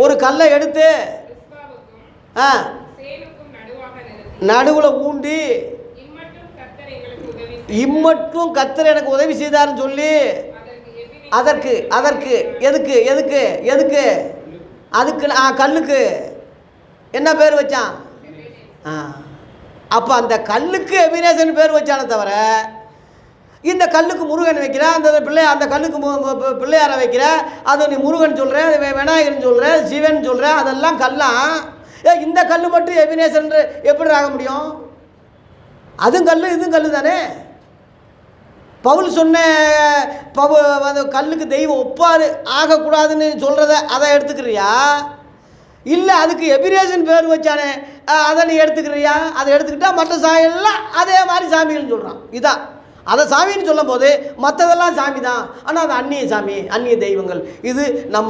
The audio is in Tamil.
ஒரு கல்லை எடுத்து நடுவில் ஊண்டி இம்மட்டும் கர்த்தர் எனக்கு உதவி செய்தார்னு சொல்லி அதற்கு அதற்கு எதுக்கு எதுக்கு எதுக்கு அதுக்கு கல்லுக்கு என்ன பேர் வச்சான்? அப்போ அந்த கல்லுக்கு எபினேசன் பேர் வச்சானே தவிர இந்த கல்லுக்கு முருகன் வைக்கிற அந்த கல்லுக்கு பிள்ளையாரை வைக்கிற அது நீ முருகன் சொல்கிற விநாயகர்னு சொல்கிற சிவன் சொல்கிற அதெல்லாம் கல்லாம். இந்த கல் மட்டும் எபினேசன் எப்படி ஆக முடியும்? அதுவும் கல் இதுவும் கல் தானே. பவுல் சொன்ன கல்லுக்கு தெய்வம் ஒப்பாரு ஆகக்கூடாதுன்னு சொல்கிறத அதை எடுத்துக்கிறியா? இல்லை அதுக்கு எபினேசன் பேர் வச்சானே அதை நீ எடுத்துக்கிறியா? அதை எடுத்துக்கிட்டால் மற்ற சாமியெல்லாம் அதே மாதிரி சாமிகள்னு சொல்கிறான். இதான் அதை சாமின்னு சொல்லும் போது மற்றதெல்லாம் சாமி தான், ஆனால் அது அந்நிய சாமி, அந்நிய தெய்வங்கள். இது நம்ம